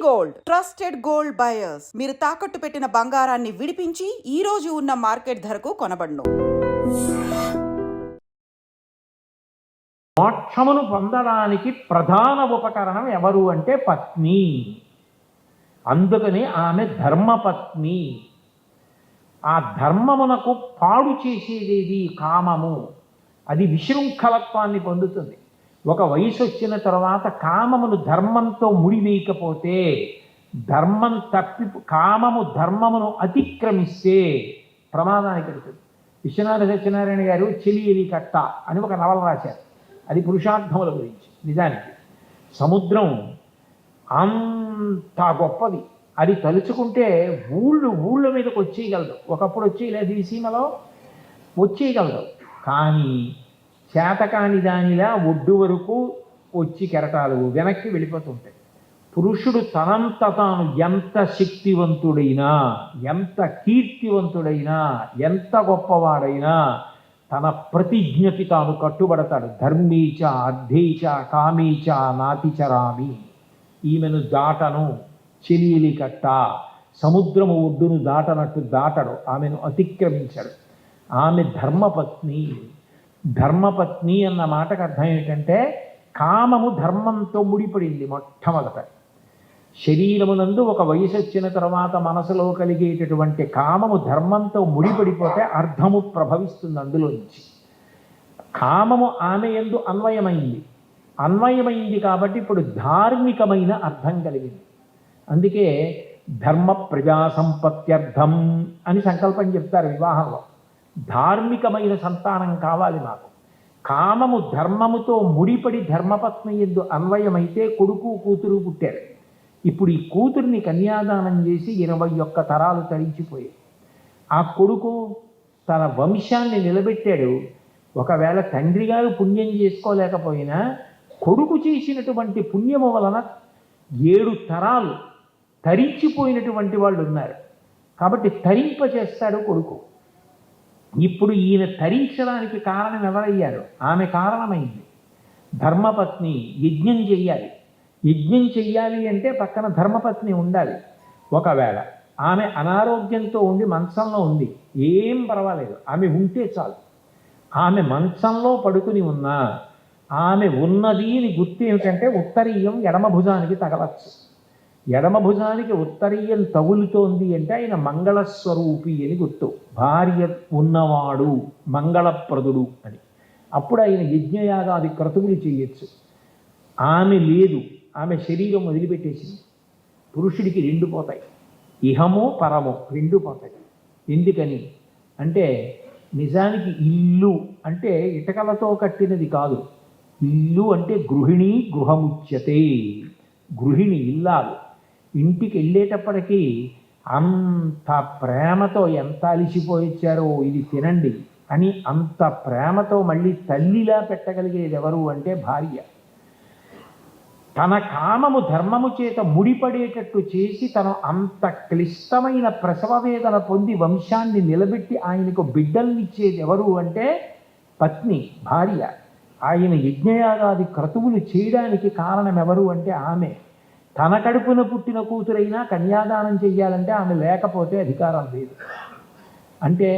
Gold trusted gold buyers మీరు తాకట్టు పెట్టిన బంగారాన్ని విడిపించి ఈ రోజు ఉన్న మార్కెట్ ధరకు కొనబడును. మోక్షమును పొందడానికి ప్రధాన ఉపకరణం ఎవరు అంటే పత్ని. అందుకని ఆమె ధర్మపత్ని. ఆ ధర్మమునకు పాడు చేసేదేది కామము. అది విశృంఖలత్వాన్ని పొందుతుంది. ఒక వయసు వచ్చిన తర్వాత కామమును ధర్మంతో ముడివేయకపోతే, కామము ధర్మమును అతిక్రమిస్తే ప్రమాదానికి పెడుతుంది. విశ్వనాథ సత్యనారాయణ గారు చెలియలి కట్ట అని ఒక నవల రాశారు. అది పురుషార్థముల గురించి. నిజానికి సముద్రం అంత గొప్పది. అది తలుచుకుంటే ఊళ్ళ మీదకి వచ్చేయగలదు. ఒకప్పుడు వచ్చేయలేదు, ఈ సీమలో వచ్చేయగలదు. కానీ చేతకాని దానిలా ఒడ్డు వరకు వచ్చి కెరటాలు వెనక్కి వెళ్ళిపోతుంటాయి. పురుషుడు తనంత తాను ఎంత శక్తివంతుడైనా, ఎంత కీర్తివంతుడైనా, ఎంత గొప్పవాడైనా తన ప్రతిజ్ఞకి తాను కట్టుబడతాడు. ధర్మీచ అర్థేచ కామీచ నాతిచరామి. ఈమెను దాటను, చెలియలి కట్ట, సముద్రము ఒడ్డును దాటనట్టు దాటడు, ఆమెను అతిక్రమించడు. ఆమె ధర్మపత్ని. ధర్మపత్ని అన్న మాటకు అర్థం ఏంటంటే కామము ధర్మంతో ముడిపడింది. మొట్టమొదట శరీరమునందు ఒక వయసు వచ్చిన తర్వాత మనసులో కలిగేటటువంటి కామము ధర్మంతో ముడిపడిపోతే అర్థము ప్రభవిస్తుంది. అందులోంచి కామము ఆమె యందు అన్వయమైంది కాబట్టి ఇప్పుడు ధార్మికమైన అర్థం కలిగింది. అందుకే ధర్మ ప్రజా సంపత్త్యర్థం అని సంకల్పం చెప్తారు వివాహంలో. ధార్మికమైన సంతానం కావాలి మాకు. కామము ధర్మముతో ముడిపడి ధర్మపత్ని యందు అన్వయమైతే కొడుకు కూతురు పుట్టారు. ఇప్పుడు ఈ కూతుర్ని కన్యాదానం చేసి 21 తరాలు తరించిపోయాయి. ఆ కొడుకు తన వంశాన్ని నిలబెట్టాడు. ఒకవేళ తండ్రి గారు పుణ్యం చేసుకోలేకపోయినా కొడుకు చేసినటువంటి పుణ్యము వలన 7 తరాలు తరించిపోయినటువంటి వాళ్ళు ఉన్నారు. కాబట్టి తరింపచేస్తాడు కొడుకు. ఇప్పుడు ఈయన తరించడానికి కారణం ఎవరయ్యారు? ఆమె కారణమైంది. ధర్మపత్ని యజ్ఞం చెయ్యాలి. యజ్ఞం చెయ్యాలి అంటే పక్కన ధర్మపత్ని ఉండాలి. ఒకవేళ ఆమె అనారోగ్యంతో ఉండి మంచంలో ఉంది, ఏం పర్వాలేదు, ఆమె ఉంటే చాలు. ఆమె మంచంలో పడుకుని ఉన్నా ఆమె ఉన్నది అని గుర్తు ఏమిటంటే ఉత్తరీయం ఎడమ భుజానికి తగలచ్చు. ఎడమ భుజానికి ఉత్తరీయం తగులుతోంది అంటే ఆయన మంగళస్వరూపి అని గుర్తు. భార్య ఉన్నవాడు మంగళప్రదుడు అని. అప్పుడు ఆయన యజ్ఞయాగాది క్రతువులు చేయొచ్చు. ఆమె లేదు, ఆమె శరీరం వదిలిపెట్టేసింది. పురుషుడికి 2 పోతాయి, ఇహము పరము 2 పోతాయి. ఎందుకని అంటే నిజానికి ఇల్లు అంటే ఇటకలతో కట్టినది కాదు. ఇల్లు అంటే గృహిణి గృహముచ్యతే. గృహిణి ఇల్లాలు. ఇంటికి వెళ్ళేటప్పటికీ అంత ప్రేమతో ఎంత అలిసిపోయిచ్చారో ఇది తినండి అని అంత ప్రేమతో మళ్ళీ తల్లిలా పెట్టగలిగేది ఎవరు అంటే భార్య. తన కామము ధర్మము చేత ముడిపడేటట్టు చేసి తను అంత క్లిష్టమైన ప్రసవ వేదన పొంది వంశాన్ని నిలబెట్టి ఆయనకు బిడ్డల్నిచ్చేది ఎవరు అంటే పత్ని, భార్య. ఆయన యజ్ఞయాగాది క్రతువులు చేయడానికి కారణం ఎవరు అంటే ఆమె. తన కడుపున పుట్టిన కూతురైనా కన్యాదానం చెయ్యాలంటే ఆమె లేకపోతే అధికారం లేదు. అంటే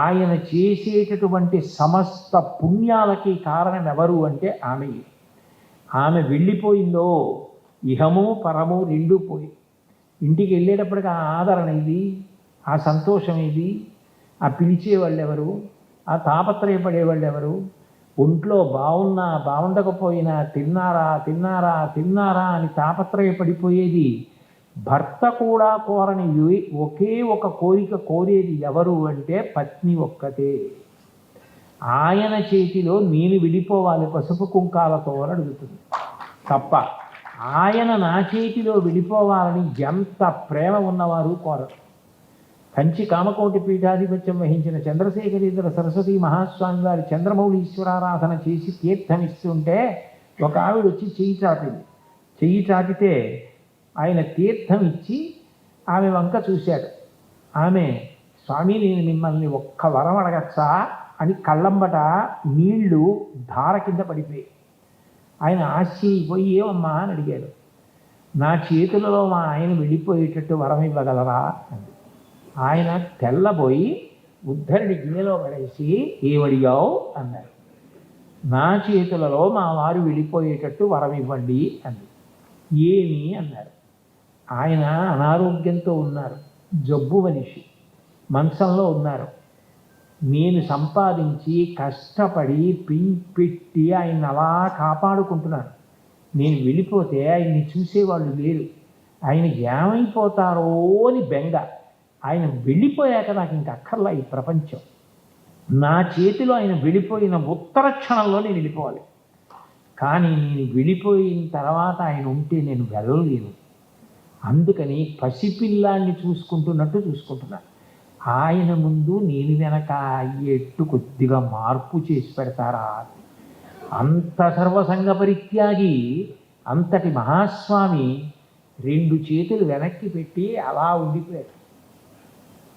ఆయన చేసేటటువంటి సమస్త పుణ్యాలకి కారణం ఎవరు అంటే ఆమె. ఆమె వెళ్ళిపోయిందో ఇహము పరము 2 పోయి. ఇంటికి వెళ్ళేటప్పటికి ఆ ఆదరణ ఇది, ఆ సంతోషం ఇది, ఆ పిలిచేవాళ్ళు ఎవరు, ఆ తాపత్రయపడేవాళ్ళు ఎవరు, ఒంట్లో బాగున్నా బాగుండకపోయినా తిన్నారా తిన్నారా తిన్నారా అని తాపత్రయపడిపోయేది భర్త కూడా కోరని ఒకే ఒక కోరిక కోరేది ఎవరు అంటే పత్ని ఒక్కతే. ఆయన చేతిలో నేను విడిపోవాలి పసుపు కుంకాలతో అని అడుగుతుంది తప్ప ఆయన నా చేతిలో విడిపోవాలని ఎంత ప్రేమ ఉన్నవారు కోరరు. కంచి కామకోటి పీఠాధిపత్యం వహించిన చంద్రశేఖరేంద్ర సరస్వతి మహాస్వామి వారి చంద్రమౌళీశ్వరారాధన చేసి తీర్థమిస్తుంటే ఒక ఆవిడ వచ్చి చెయ్యి చాపితే ఆయన తీర్థం ఇచ్చి ఆమె వంక చూశాడు. ఆమె స్వామి నేను మిమ్మల్ని ఒక్క వరం అడగచ్చా అని కళ్ళంబట నీళ్లు ధార కింద పడిపోయి ఆయన ఆశ్చర్యపోయి ఏమమ్మా అని అడిగాడు. నా చేతులలో మా ఆయన వెళ్ళిపోయేటట్టు వరం ఇవ్వగలరా అంది. ఆయన తెల్లబోయి ఉద్ధరిని గిన్నెలో పడేసి ఏమడిగావు అన్నారు. నా చేతులలో మా వారు వెళ్ళిపోయేటట్టు వరం ఇవ్వండి అంది. ఏమి అన్నారు. ఆయన అనారోగ్యంతో ఉన్నారు, జబ్బు మనిషి, మంచంలో ఉన్నారు. నేను సంపాదించి కష్టపడి పెట్టి ఆయన అలా కాపాడుకుంటున్నాను. నేను వెళ్ళిపోతే ఆయన్ని చూసేవాళ్ళు లేరు, ఆయన ఏమైపోతారో అని బెంగ. ఆయన వెళ్ళిపోయాక నాకు ఇంక అక్కర్లా ఈ ప్రపంచం. నా చేతిలో ఆయన వెళ్ళిపోయిన ఉత్తర క్షణంలో నేను వెళ్ళిపోవాలి, కానీ నేను వెళ్ళిపోయిన తర్వాత ఆయన ఉంటే నేను వెళ్ళలేను. అందుకని పసిపిల్లాన్ని చూసుకుంటున్నట్టు చూసుకుంటున్నాను. ఆయన ముందు నేను వెనక అయ్యేట్టు కొద్దిగా మార్పు చేసి పెడతారా? అంత సర్వసంగ పరిత్యాగి, అంతటి మహాస్వామి 2 చేతులు వెనక్కి పెట్టి అలా ఉండిపోయారు.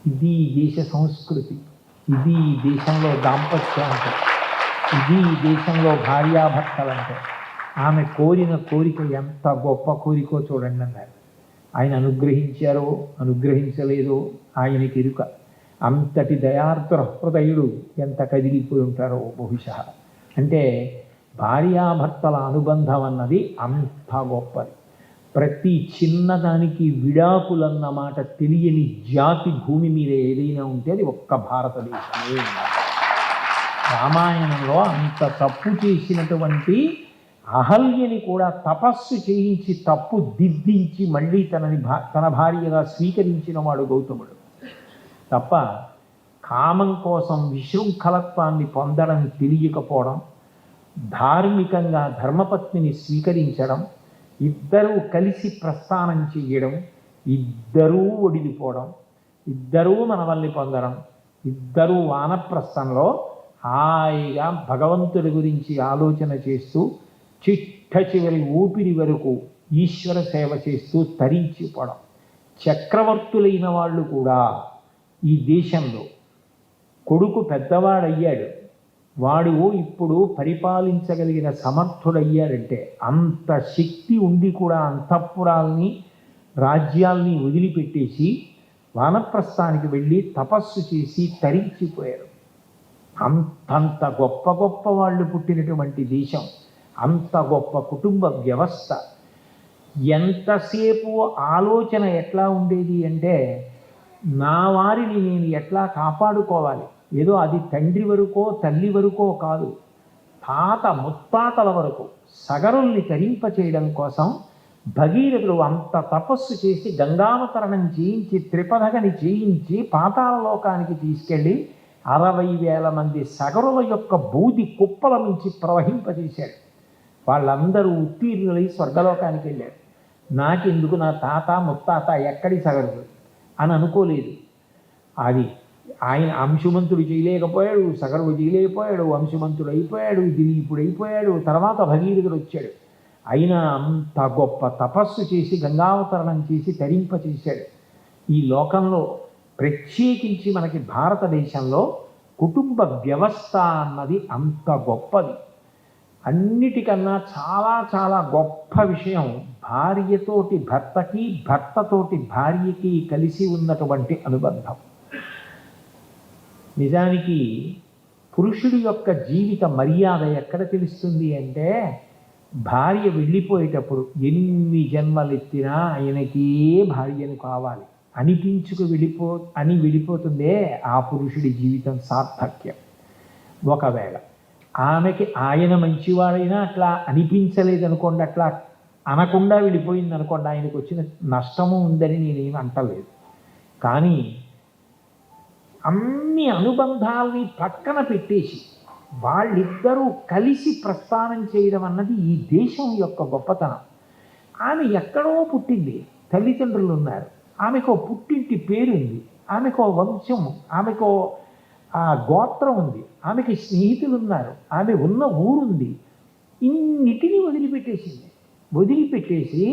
ఇది ఈ దేశ సంస్కృతి, ఇది ఈ దేశంలో దాంపత్యం అంటే, ఇది ఈ దేశంలో భార్యాభర్తలంటే. ఆమె కోరిన కోరిక ఎంత గొప్ప కోరికో చూడండి అన్నారు. ఆయన అనుగ్రహించారో అనుగ్రహించలేదో ఆయనకి ఎరుక. అంతటి దయార్ద్ర హృదయుడు ఎంత కదిలిపోయి ఉంటారో బహుశా. అంటే భార్యాభర్తల అనుబంధం అన్నది అంత గొప్పది. ప్రతి చిన్నదానికి విడాకులన్న మాట తెలియని జాతి భూమి మీద ఏదైనా ఉంటే అది ఒక్క భారతదేశమే. రామాయణంలో అంత తప్పు చేసినటువంటి అహల్యని కూడా తపస్సు చేయించి తప్పు దిద్దించి మళ్ళీ తన భార్యగా స్వీకరించిన వాడు గౌతముడు తప్ప కామం కోసం విశృంఖలత్వాన్ని పొందడం తెలియకపోవడం, ధార్మికంగా ధర్మపత్నిని స్వీకరించడం, ఇద్దరూ కలిసి ప్రస్థానం చేయడం, ఇద్దరూ ఒడిలిపోవడం, ఇద్దరూ మనవల్ని పొందడం, ఇద్దరూ వానప్రస్థంలో హాయిగా భగవంతుడి గురించి ఆలోచన చేస్తూ చిట్ట చివరి ఊపిరి వరకు ఈశ్వర సేవ చేస్తూ తరించిపోవడం. చక్రవర్తులైన వాళ్ళు కూడా ఈ దేశంలో కొడుకు పెద్దవాడయ్యాడు, వాడు ఇప్పుడు పరిపాలించగలిగిన సమర్థుడయ్యాడంటే అంత శక్తి ఉండి కూడా అంతఃపురాల్ని రాజ్యాల్ని వదిలిపెట్టేసి వానప్రస్థానికి వెళ్ళి తపస్సు చేసి తరించిపోయారు. అంతంత గొప్ప గొప్ప వాళ్ళు పుట్టినటువంటి దేశం, అంత గొప్ప కుటుంబ వ్యవస్థ. ఎంతసేపు ఆలోచన ఎట్లా ఉండేది అంటే, నా వారిని నేను ఎట్లా కాపాడుకోవాలి. ఏదో అది తండ్రి వరకో తల్లి వరకో కాదు, తాత ముత్తాతల వరకు సగరుల్ని తరింపచేయడం కోసం భగీరథుడు అంత తపస్సు చేసి గంగావతరణం చేయించి త్రిపదగని చేయించి పాతాళలోకానికి తీసుకెళ్ళి 60,000 మంది సగరుల యొక్క బూది కుప్పల నుంచి ప్రవహింపజేశాడు. వాళ్ళందరూ ఉత్తీర్ణులై స్వర్గలోకానికి వెళ్ళారు. నాకెందుకు నా తాత ముత్తాత ఎక్కడి సగరులు అని అనుకోలేదు. అది ఆయన అంశుమంతుడు చేయలేకపోయాడు, సగరుడు చేయలేకపోయాడు, అంశుమంతుడు అయిపోయాడు, దిలీపుడు అయిపోయాడు, తర్వాత భగీరథుడు వచ్చాడు. అయినా అంత గొప్ప తపస్సు చేసి గంగావతరణం చేసి తరింపచేశాడు. ఈ లోకంలో ప్రత్యేకించి మనకి భారతదేశంలో కుటుంబ వ్యవస్థ అన్నది అంత గొప్పది. అన్నిటికన్నా చాలా చాలా గొప్ప విషయం భార్యతోటి భర్తకి, భర్తతోటి భార్యకి కలిసి ఉన్నటువంటి అనుబంధం. నిజానికి పురుషుడి యొక్క జీవిత మర్యాద ఎక్కడ తెలుస్తుంది అంటే, భార్య వెళ్ళిపోయేటప్పుడు ఎన్ని జన్మలెత్తినా ఆయనకే భార్యను కావాలి అని వెళ్ళిపోతుందే ఆ పురుషుడి జీవితం సార్థక్యం. ఒకవేళ ఆమెకి ఆయన మంచివాడైనా అట్లా అనిపించలేదనుకోండి, అట్లా అనకుండా వెళ్ళిపోయింది అనుకోండి, ఆయనకు వచ్చిన నష్టము ఉందని నేనేమి అంటలేదు. కానీ అన్ని అనుబంధాలని పక్కన పెట్టేసి వాళ్ళిద్దరూ కలిసి ప్రస్థానం చేయడం అన్నది ఈ దేశం యొక్క గొప్పతనం. ఆమె ఎక్కడో పుట్టింది, తల్లిదండ్రులు ఉన్నారు, ఆమెకో పుట్టింటి పేరుంది, ఆమెకో వంశం, ఆమెకో గోత్రం ఉంది, ఆమెకి స్నేహితులు ఉన్నారు, ఆమె ఉన్న ఊరుంది. ఇన్నిటినీ వదిలిపెట్టేసి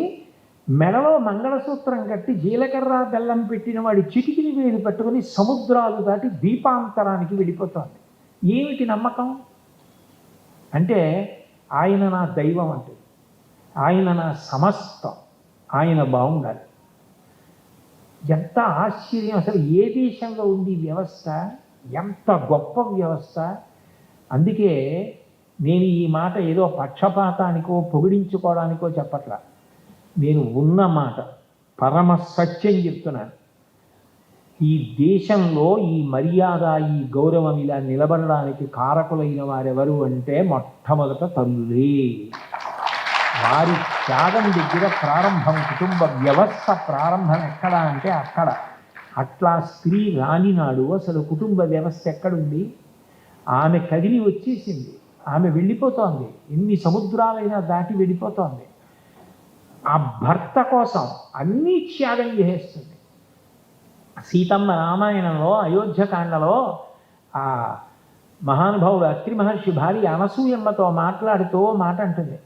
మెడలో మంగళసూత్రం కట్టి జీలకర్ర బెల్లం పెట్టిన వాడి చిటికిని వేలు పెట్టుకుని సముద్రాలు దాటి దీపాంతరానికి వెళ్ళిపోతుంది. ఏమిటి నమ్మకం అంటే, ఆయన నా దైవం అంటుంది, ఆయన నా సమస్తం, ఆయన బాగుండాలి. ఎంత ఆశ్చర్యం! అసలు ఏ దేశంలో ఉంది ఈ వ్యవస్థ? ఎంత గొప్ప వ్యవస్థ! అందుకే నేను ఈ మాట ఏదో పక్షపాతానికో పొగిడించుకోవడానికో చెప్పట్లా, నేను ఉన్న మాట పరమ సత్యం చెప్తున్నాను. ఈ దేశంలో ఈ మర్యాద, ఈ గౌరవం ఇలా నిలబడడానికి కారకులైన వారెవరు అంటే మొట్టమొదట తల్లులే. వారి త్యాగం దగ్గర ప్రారంభం, కుటుంబ వ్యవస్థ ప్రారంభం ఎక్కడ అంటే అక్కడ. అట్లా స్త్రీ రానినాడు అసలు కుటుంబ వ్యవస్థ ఎక్కడుంది? ఆమె కదిలి వచ్చేసింది, ఆమె వెళ్ళిపోతోంది, ఎన్ని సముద్రాలైనా దాటి వెళ్ళిపోతోంది. ఆ భర్త కోసం అన్నీ త్యాగం చేసేస్తుంది. సీతమ్మ రామాయణంలో అయోధ్యకాండలో ఆ మహానుభావుడు అత్రి మహర్షి భార్య అనసూయమ్మతో మాట్లాడుతూ మాట అంటుంది,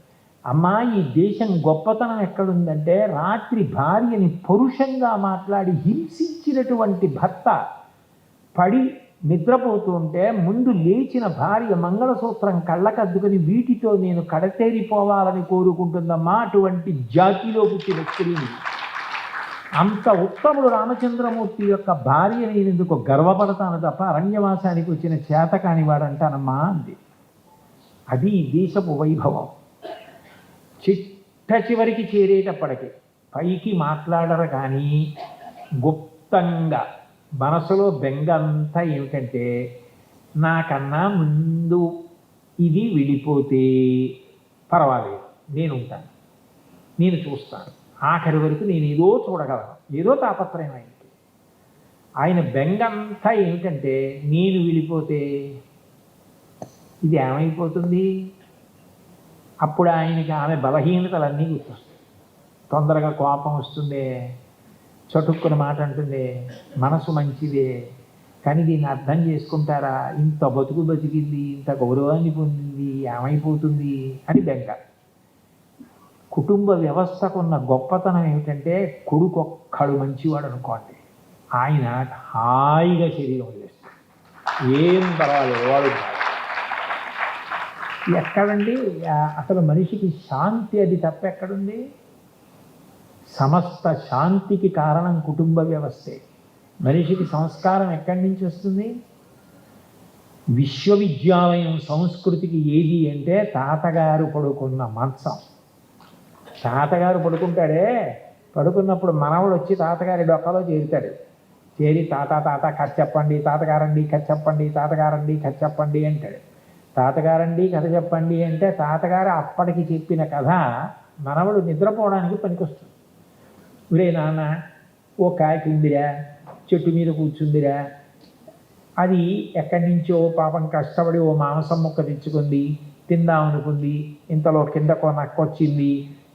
అమ్మా ఈ దేశం గొప్పతనం ఎక్కడుందంటే రాత్రి భార్యని పరుషంగా మాట్లాడి హింసించినటువంటి భర్త పడి నిద్రపోతుంటే ముందు లేచిన భార్య మంగళసూత్రం కళ్ళకద్దుకుని వీటితో నేను కడతేరిపోవాలని కోరుకుంటుందమ్మా, అటువంటి జాతిలో పుట్టిన స్త్రీని. అంత ఉత్తముడు రామచంద్రమూర్తి యొక్క భార్య నేను ఎందుకు గర్వపడతాను తప్ప అరణ్యవాసానికి వచ్చిన చేతకాని వాడంటానమ్మా అంది. అది ఈ దేశపు వైభవం. చిట్ట చివరికి చేరేటప్పటికి పైకి మాట్లాడరు కానీ గుప్తంగా మనసులో బెంగ అంతా ఏమిటంటే నాకన్నా ముందు ఇది వెళ్ళిపోతే పర్వాలేదు, నేను ఉంటాను, నేను చూస్తాను, ఆఖరి వరకు నేను ఏదో చూడగలను, ఏదో తాపత్రయం ఆయనకి. ఆయన బెంగంతా ఏమిటంటే నేను వెళ్ళిపోతే ఇది ఏమైపోతుంది. అప్పుడు ఆయనకి ఆమె బలహీనతలన్నీ గుర్తొస్తాయి. తొందరగా కోపం వస్తుంది, చటుక్కున మాట అంటుంది, మనసు మంచిదే కానీ దీన్ని అర్థం చేసుకుంటారా, ఇంత బతుకు బతికింది, ఇంత గౌరవాన్ని పొందింది, ఏమైపోతుంది అని బెంగ. కుటుంబ వ్యవస్థకున్న గొప్పతనం ఏమిటంటే కొడుకు ఒక్కడు మంచివాడు అనుకోండి, ఆయన హాయిగా శరీరం వదిలేస్తాడు, ఏం పర్వాలేదు వాడు. ఎక్కడండి అసలు మనిషికి శాంతి? అది తప్ప ఎక్కడుంది? సమస్త శాంతికి కారణం కుటుంబ వ్యవస్థే. మనిషికి సంస్కారం ఎక్కడి నుంచి వస్తుంది? విశ్వవిద్యాలయం సంస్కృతికి ఏది అంటే తాతగారు పడుకున్న మంచం. తాతగారు పడుకుంటాడే, పడుకున్నప్పుడు మనవడు వచ్చి తాతగారి డొక్కలో చేరుతాడు. చేరి తాత తాత కథ చెప్పండి, తాతగారండి కథ చెప్పండి, తాతగారండి కథ చెప్పండి అంటాడు. తాతగారండి కథ చెప్పండి అంటే తాతగారు అప్పటికి చెప్పిన కథ మనవడు నిద్రపోవడానికి పనికొస్తుంది. ఒరే నాన్న, ఓ కాకి ఉందిరా, చెట్టు మీద కూర్చుందిరా, అది ఎక్కడి నుంచో పాపం కష్టపడి ఓ మాంసం ముక్క తెచ్చుకుంది, తిందామనుకుంది, ఇంతలో కిందకో నక్కొచ్చింది,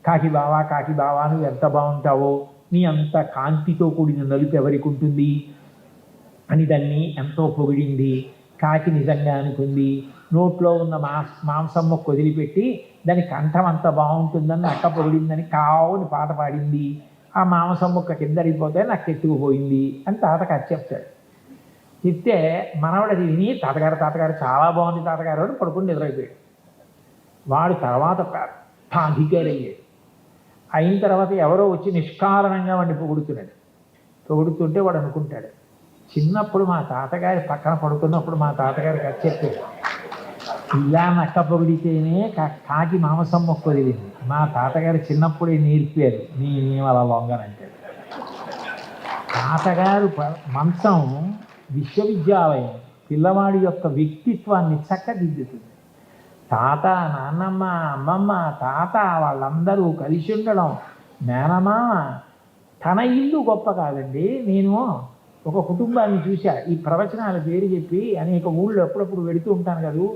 కాకి బావా నువ్వు ఎంత బాగుంటావో, నీ అంత కాంతితో కూడిన నలుపు ఎవరికి ఉంటుంది అని దాన్ని ఎంతో పొగిడింది. కాకి నిజంగా అనుకుంది, నోట్లో ఉన్న మాంసం ముక్క వదిలిపెట్టి దాని కంఠం అంత బాగుంటుందని నక్క పొగిడిందని కావుని పాట పాడింది. ఆ మాంసం ముక్క కిందడిపోతే నాకు ఎత్తుకుపోయింది అని తాతగారు చెప్తాడు. చెప్తే మనవాడు అది విని తాతగారు చాలా బాగుంది తాతగారు అని పడుకుని నిద్రైపోయాడు. వాడు తర్వాత పెద్ద అధికారి అయ్యాడు. అయిన తర్వాత ఎవరో వచ్చి నిష్కారణంగా వాడిని పొగుడుతున్నాడు. పొగుడుతుంటే వాడు అనుకుంటాడు, చిన్నప్పుడు మా తాతగారి పక్కన పడుకున్నప్పుడు మా తాతగారికి అది చెప్పాడు, ఇలా నక్క పొగిడితేనే కాకి మాంసం మొక్క వదిలింది, మా తాతగారు చిన్నప్పుడే నేర్పారు, నేనేం అలా లొంగనంటాడు. తాతగారు మంచం విశ్వవిద్యాలయం పిల్లవాడి యొక్క వ్యక్తిత్వాన్ని చక్కదిద్దుతుంది. తాత, నాన్నమ్మ, అమ్మమ్మ, తాత వాళ్ళందరూ కలిసి ఉండడం, మేనమామ, తన ఇల్లు గొప్ప కాదండి. నేను ఒక కుటుంబాన్ని చూశా, ఈ ప్రవచనాల పేరు చెప్పి అనేక ఊళ్ళో ఎప్పుడప్పుడు వెళుతూ ఉంటాను కదా,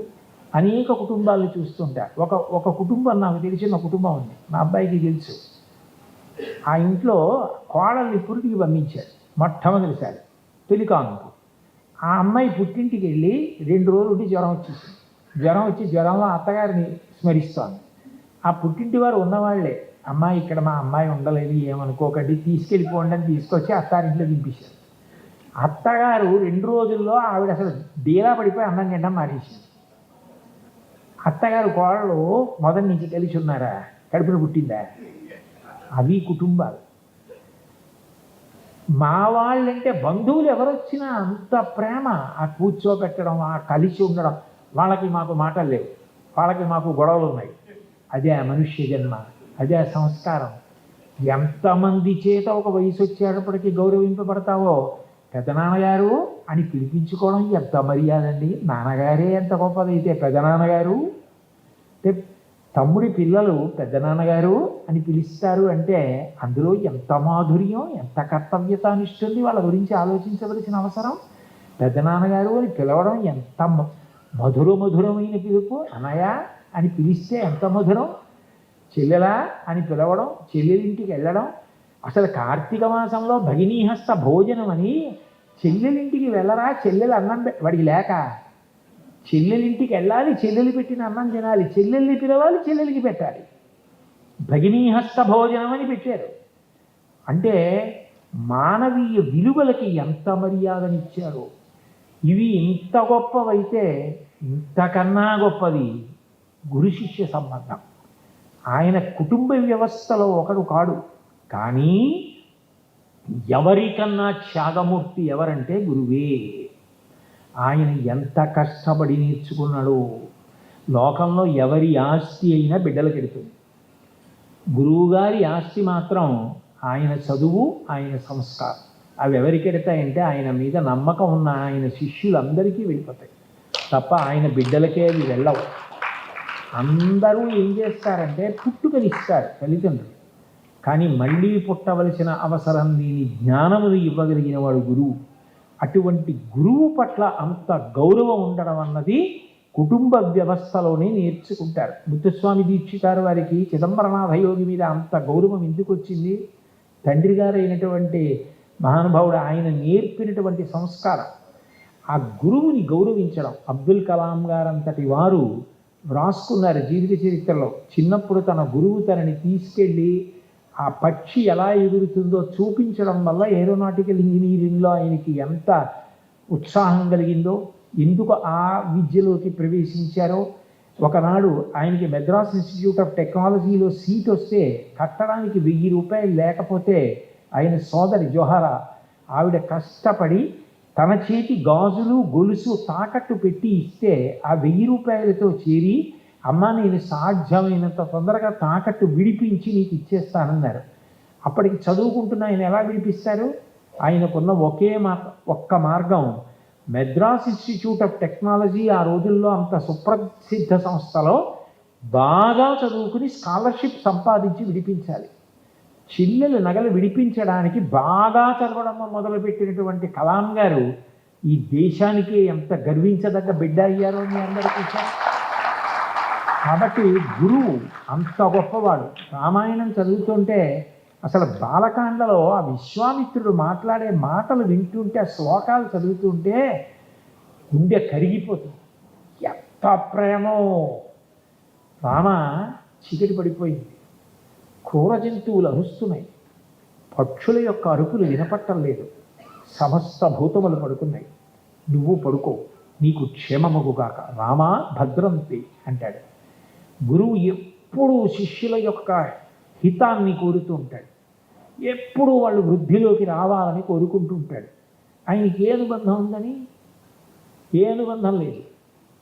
అనేక కుటుంబాలను చూస్తుంటా. ఒక కుటుంబం నాకు తెలిసిన కుటుంబం ఉంది, మా అబ్బాయికి తెలుసు. ఆ ఇంట్లో కోడల్ని పురిటికి పంపించాడు మొట్టమొదటిసారి పెళ్లికానుకు. ఆ అమ్మాయి పుట్టింటికి వెళ్ళి 2 రోజులు ఉండి జ్వరం వచ్చేసింది. జ్వరంలో అత్తగారిని స్మరిస్తోంది. ఆ పుట్టింటి వారు ఉన్నవాళ్లే, అమ్మాయి ఇక్కడ మా అమ్మాయి ఉండలేదు ఏమనుకోకండి, తీసుకెళ్ళిపోండి అని తీసుకొచ్చి అత్తారింట్లో దింపేశారు. అత్తగారు 2 రోజుల్లో ఆవిడ అసలు డీలా పడిపోయి అన్నం తినడం మానేసింది. అత్తగారు కోడలు మొదటి నుంచి కలిసి ఉన్నారా, కడుపున పుట్టిందా? అవి కుటుంబాలు. మా వాళ్ళంటే బంధువులు ఎవరొచ్చినా అంత ప్రేమ, ఆ కూర్చోబెట్టడం, ఆ కలిసి ఉండడం. వాళ్ళకి మాకు మాటలు లేవు, వాళ్ళకి మాకు గొడవలు ఉన్నాయి. అదే ఆ మనుష్య జన్మ, అదే ఆ సంస్కారం. ఎంతమంది చేత ఒక వయసు వచ్చేటప్పటికి గౌరవింపబడతావో, పెదనాన్నగారు అని పిలిపించుకోవడం ఎంత మర్యాద అండి. నాన్నగారే ఎంత గొప్పదైతే పెదనాన్నగారు అంటే, తమ్ముడి పిల్లలు పెద్దనాన్నగారు అని పిలుస్తారు అంటే అందులో ఎంత మాధుర్యం, ఎంత కర్తవ్యత అనిస్తుంది. వాళ్ళ గురించి ఆలోచించవలసిన అవసరం. పెద్దనాన్నగారు అని పిలవడం ఎంత మధురమైన పిలుపు. అన్నయ్య అని పిలిస్తే ఎంత మధురం. చెల్లెలా అని పిలవడం, చెల్లెలింటికి వెళ్ళడం. అసలు కార్తీక మాసంలో భగినీహస్త భోజనం అని, చెల్లెలింటికి వెళ్ళరా, చెల్లెలు అన్నం వాడికి లేక చెల్లెలింటికి వెళ్ళాలి, చెల్లెలు పెట్టిన అన్నం తినాలి, చెల్లెల్ని పిలవాలి, చెల్లెలికి పెట్టాలి. భగినీహస్త భోజనం అని పెట్టారు. అంటే మానవీయ విలువలకి ఎంత మర్యాదనిచ్చారో. ఇవి ఇంత గొప్పవైతే ఇంతకన్నా గొప్పది గురు శిష్య సంబంధం. ఆయన కుటుంబ వ్యవస్థలో ఒకడు కాడు, కానీ ఎవరికన్నా త్యాగమూర్తి ఎవరంటే గురువే. ఆయన ఎంత కష్టపడి నేర్చుకున్నాడో. లోకంలో ఎవరి ఆస్తి అయినా బిడ్డలకు ఎడుతుంది. గురువుగారి ఆస్తి మాత్రం ఆయన చదువు, ఆయన సంస్కారం. అవి ఎవరికి ఎడతాయంటే ఆయన మీద నమ్మకం ఉన్న ఆయన శిష్యులందరికీ వెళ్ళిపోతాయి తప్ప ఆయన బిడ్డలకే అవి వెళ్ళవు. అందరూ ఏం చేస్తారంటే పుట్టుకనిస్తారు తల్లిదండ్రులు, కానీ మళ్ళీ పుట్టవలసిన అవసరం లేని జ్ఞానములు ఇవ్వగలిగిన వాడు గురువు. అటువంటి గురువు పట్ల అంత గౌరవం ఉండడం అన్నది కుటుంబ వ్యవస్థలోనే నేర్చుకుంటారు. ముత్తుస్వామి దీక్షితారు వారికి చిదంబరనాథయోగి మీద అంత గౌరవం ఎందుకు వచ్చింది? తండ్రి గారు అయినటువంటి మహానుభావుడు ఆయన నేర్పినటువంటి సంస్కారం. ఆ గురువుని గౌరవించడం. అబ్దుల్ కలాం గారంతటి వారు వ్రాసుకున్నారు జీవిత చరిత్రలో. చిన్నప్పుడు తన గురువు తనని తీసుకెళ్ళి ఆ పక్షి ఎలా ఎగురుతుందో చూపించడం వల్ల ఏరోనాటికల్ ఇంజనీరింగ్లో ఆయనకి ఎంత ఉత్సాహం కలిగిందో, ఎందుకు ఆ విద్యలోకి ప్రవేశించారో. ఒకనాడు ఆయనకి మెడ్రాస్ ఇన్స్టిట్యూట్ ఆఫ్ టెక్నాలజీలో సీట్ వస్తే కట్టడానికి 1000 రూపాయలు లేకపోతే ఆయన సోదరి జోహరా ఆవిడ కష్టపడి తన చేతి గాజులు గొలుసు తాకట్టు పెట్టి ఇస్తే ఆ 1000 రూపాయలతో చేరి, అమ్మ నేను సాధ్యమైనంత తొందరగా తాకట్టు విడిపించి నీకు ఇచ్చేస్తానన్నారు. అప్పటికి చదువుకుంటున్న ఆయన ఎలా విడిపిస్తారు? ఆయనకున్న ఒక్క మార్గం, మెడ్రాస్ ఇన్స్టిట్యూట్ ఆఫ్ టెక్నాలజీ ఆ రోజుల్లో అంత సుప్రసిద్ధ సంస్థలో బాగా చదువుకుని స్కాలర్షిప్ సంపాదించి విడిపించాలి. చెల్లెలు నగలు విడిపించడానికి బాగా చదవడం మొదలుపెట్టినటువంటి కలాం గారు ఈ దేశానికి ఎంత గర్వించదగ్గ బిడ్డ అయ్యారో మీ అందరికీ చూశారు. కాబట్టి గురువు అంత గొప్పవాడు. రామాయణం చదువుతుంటే అసలు బాలకాండలో ఆ విశ్వామిత్రుడు మాట్లాడే మాటలు వింటుంటే, ఆ శ్లోకాలు చదువుతుంటే గుండె కరిగిపోతుంది. ఎంత ప్రేమో! రామ చీకటి పడిపోయింది, క్రూర జంతువులు అరుస్తున్నాయి, పక్షుల యొక్క అరుపులు వినపట్టం లేదు, సమస్త భూతములు పడుకున్నాయి, నువ్వు పడుకో, నీకు క్షేమమగుగాక, రామా భద్రంతి అంటాడు. గురువు ఎప్పుడూ శిష్యుల యొక్క హితాన్ని కోరుతూ ఉంటాడు. ఎప్పుడూ వాళ్ళు వృద్ధిలోకి రావాలని కోరుకుంటూ ఉంటాడు. ఆయనకి ఏ అనుబంధం ఉందని? ఏ అనుబంధం లేదు.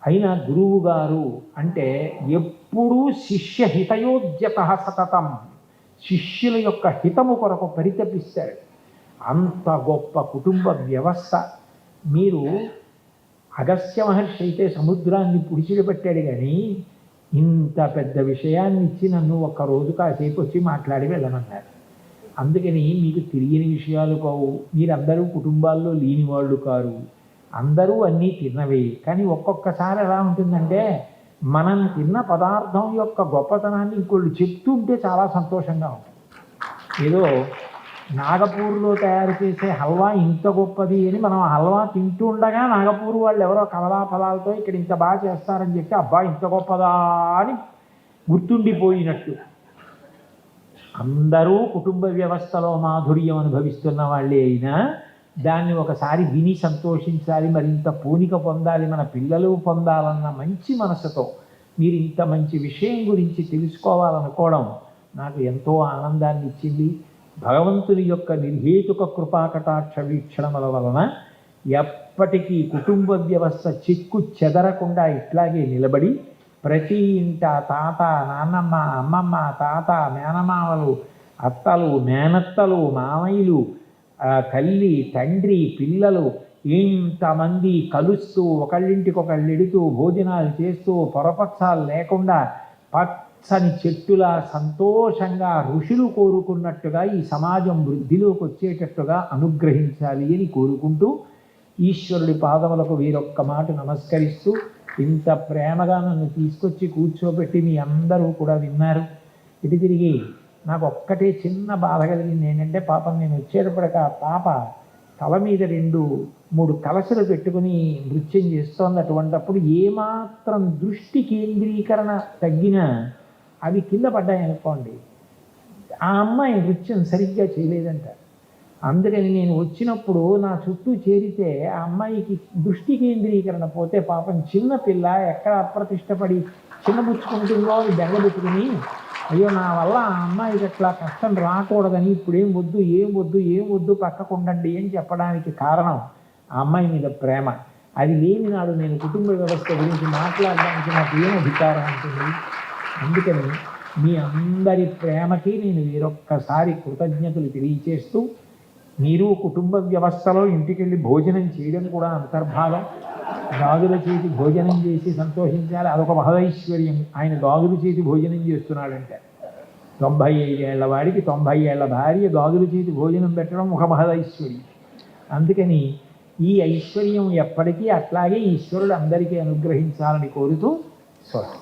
అయినా గురువు గారు అంటే ఎప్పుడూ శిష్య హితయోద్యత సతతం, శిష్యుల యొక్క హితము కొరకు పరితపిస్తాడు. అంత గొప్ప కుటుంబ వ్యవస్థ. మీరు అగస్త్య మహర్షి అయితే సముద్రాన్ని పుడిచిపెట్టాడు, కానీ ఇంత పెద్ద విషయాన్ని ఇచ్చి నన్ను ఒక్కరోజు కాసేపు వచ్చి మాట్లాడి వెళ్ళమన్నారు. అందుకని మీకు తెలియని విషయాలు కావు. మీరందరూ కుటుంబాల్లో లేని వాళ్ళు కారు. అందరూ అన్నీ తిన్నవే. కానీ ఒక్కొక్కసారి ఎలా ఉంటుందంటే, మనం తిన్న పదార్థం యొక్క గొప్పతనాన్ని ఇంకోళ్ళు చెప్తుంటే చాలా సంతోషంగా ఉంటుంది. ఏదో నాగపూర్లో తయారు చేసే హల్వా ఇంత గొప్పది అని మనం హల్వా తింటూ ఉండగా నాగపూర్ వాళ్ళు ఎవరో కమలా ఫలాలతో ఇక్కడ ఇంత బాగా చేస్తారని చెప్పి, అబ్బా ఇంత గొప్పదా అని గుర్తుండిపోయినట్టు. అందరూ కుటుంబ వ్యవస్థలో మాధుర్యం అనుభవిస్తున్న వాళ్ళే అయినా దాన్ని ఒకసారి విని సంతోషించాలి, మరింత పూనిక పొందాలి, మన పిల్లలు పొందాలన్న మంచి మనసుతో మీరు ఇంత మంచి విషయం గురించి తెలుసుకోవాలనుకోవడం నాకు ఎంతో ఆనందాన్ని ఇచ్చింది. భగవంతుని యొక్క నిర్హేతుక కృపాకటాక్ష వీక్షణముల వలన ఎప్పటికీ కుటుంబ వ్యవస్థ చిక్కు చెదరకుండా ఇట్లాగే నిలబడి ప్రతి ఇంట తాత, నాన్నమ్మ, అమ్మమ్మ, తాత, మేనమామలు, అత్తలు, మేనత్తలు, మామయ్యలు, తల్లి, తండ్రి, పిల్లలు ఇంతమంది కలుస్తూ ఒకళ్ళింటికొకళ్ళు ఎడుతూ భోజనాలు చేస్తూ పొరపక్షాలు లేకుండా పచ్చని చెట్టులా సంతోషంగా ఋషులు కోరుకున్నట్టుగా ఈ సమాజం వృద్ధిలోకి వచ్చేటట్టుగా అనుగ్రహించాలి అని కోరుకుంటూ ఈశ్వరుడి పాదములకు వీరొక్క మాట నమస్కరిస్తూ ఇంత ప్రేమగా నన్ను తీసుకొచ్చి కూర్చోబెట్టి మీ అందరూ కూడా విన్నారు. ఇటు తిరిగి నాకు ఒక్కటే చిన్న బాధ కలిగింది. ఏంటంటే పాపం నేను వచ్చేటప్పటికి ఆ పాప తల మీద 2-3 కలశలు పెట్టుకుని నృత్యం చేస్తోంది. అటువంటప్పుడు ఏమాత్రం దృష్టి కేంద్రీకరణ తగ్గినా అవి కింద పడ్డాయనుకోండి, ఆ అమ్మాయి నృత్యం సరిగ్గా చేయలేదంట. అందుకని నేను వచ్చినప్పుడు నా చుట్టూ చేరితే ఆ అమ్మాయికి దృష్టి కేంద్రీకరణ పోతే పాపం చిన్న పిల్ల ఎక్కడ అప్రతిష్టపడి చిన్నపుచ్చుకుంటుందో అని బెంగపెట్టుకుని, అయ్యో నా వల్ల ఆ అమ్మాయికి అట్లా కష్టం రాకూడదని ఇప్పుడేం వద్దు ఏం వద్దు ఏం వద్దు పక్కకుండండి అని చెప్పడానికి కారణం ఆ అమ్మాయి మీద ప్రేమ. అది లేని నాడు నేను కుటుంబ వ్యవస్థ గురించి మాట్లాడడానికి నాకు ఏం అధికారం ఉంటుంది? అందుకని మీ అందరి ప్రేమకి నేను వేరొక్కసారి కృతజ్ఞతలు తెలియచేస్తూ, మీరు కుటుంబ వ్యవస్థలో ఇంటికెళ్ళి భోజనం చేయడం కూడా అంతర్భాగం. గాజుల చేతి భోజనం చేసి సంతోషించాలి, అదొక మహదైశ్వర్యం. ఆయన గాజుల చేతి భోజనం చేస్తున్నాడంటే 95 ఏళ్ల వాడికి 90 ఏళ్ల భార్య గాజుల చేతి భోజనం పెట్టడం ఒక మహదైశ్వర్యం. అందుకని ఈ ఐశ్వర్యం ఎప్పటికీ అట్లాగే ఈశ్వరుడు అందరికీ అనుగ్రహించాలని కోరుతూ స్వస్తి.